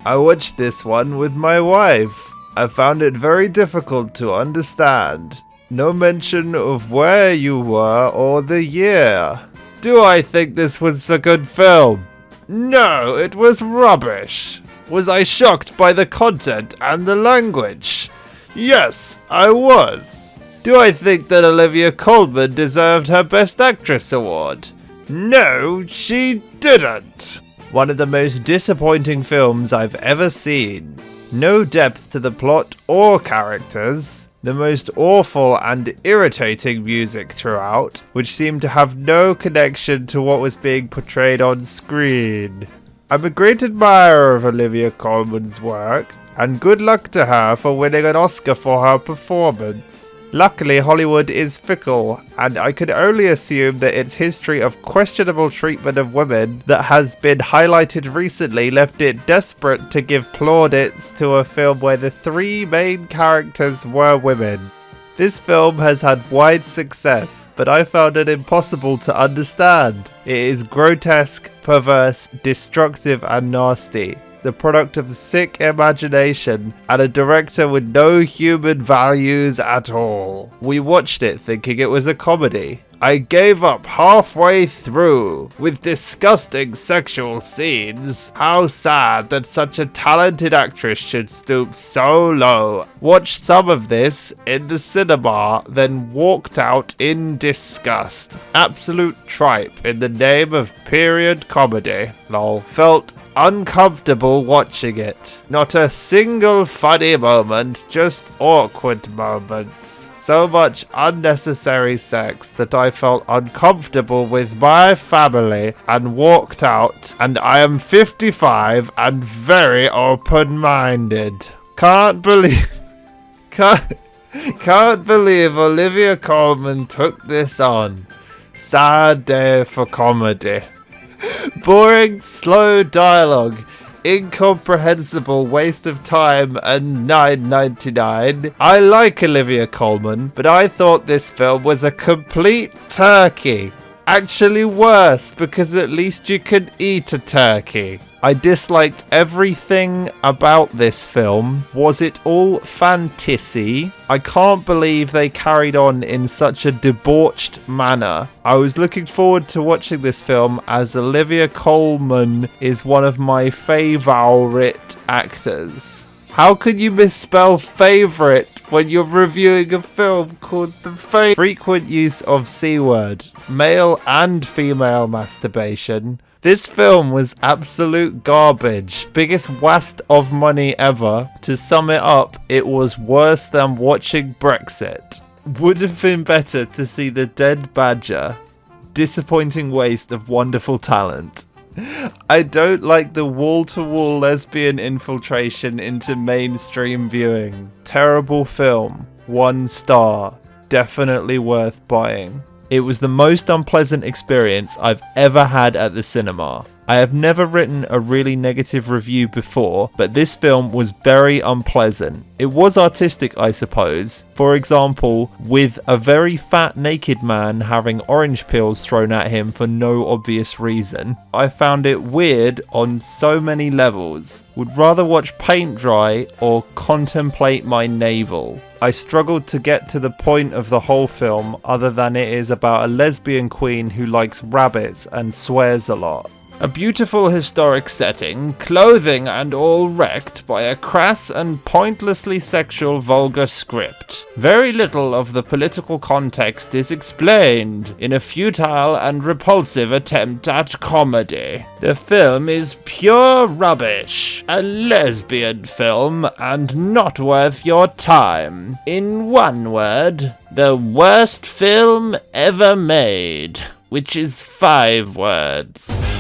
I watched this one with my wife. I found it very difficult to understand. No mention of where you were or the year. Do I think this was a good film? No, it was rubbish. Was I shocked by the content and the language? Yes, I was. Do I think that Olivia Colman deserved her Best Actress award? No, she didn't. One of the most disappointing films I've ever seen. No depth to the plot or characters. The most awful and irritating music throughout, which seemed to have no connection to what was being portrayed on screen. I'm a great admirer of Olivia Colman's work, and good luck to her for winning an Oscar for her performance. Luckily, Hollywood is fickle, and I can only assume that its history of questionable treatment of women that has been highlighted recently left it desperate to give plaudits to a film where the three main characters were women. This film has had wide success, but I found it impossible to understand. It is grotesque, perverse, destructive, and nasty. The product of sick imagination and a director with no human values at all. We watched it thinking it was a comedy. I gave up halfway through with disgusting sexual scenes. How sad that such a talented actress should stoop so low. Watched some of this in the cinema, then walked out in disgust. Absolute tripe in the name of period comedy. Lol. Felt uncomfortable watching it. Not a single funny moment, just awkward moments. So much unnecessary sex that I felt uncomfortable with my family and walked out, and I am 55 and very open-minded. Can't believe Olivia Colman took this on. Sad day for comedy. Boring, slow dialogue, incomprehensible waste of time, and $9.99. I like Olivia Colman, but I thought this film was a complete turkey. Actually worse, because at least you could eat a turkey. I disliked everything about this film. Was it all fantasy? I can't believe they carried on in such a debauched manner. I was looking forward to watching this film as Olivia Colman is one of my favourite actors. How can you misspell favourite when you're reviewing a film called The Favourite? Frequent use of C-word, male and female masturbation. This film was absolute garbage. Biggest waste of money ever. To sum it up, it was worse than watching Brexit. Would have been better to see The Dead Badger. Disappointing waste of wonderful talent. I don't like the wall-to-wall lesbian infiltration into mainstream viewing. Terrible film. 1 star. Definitely worth buying. It was the most unpleasant experience I've ever had at the cinema. I have never written a really negative review before, but this film was very unpleasant. It was artistic, I suppose. For example, with a very fat naked man having orange peels thrown at him for no obvious reason. I found it weird on so many levels. Would rather watch paint dry or contemplate my navel. I struggled to get to the point of the whole film other than it is about a lesbian queen who likes rabbits and swears a lot. A beautiful historic setting, clothing and all wrecked by a crass and pointlessly sexual vulgar script. Very little of the political context is explained in a futile and repulsive attempt at comedy. The film is pure rubbish. A lesbian film and not worth your time. In one word, the worst film ever made, which is 5 words.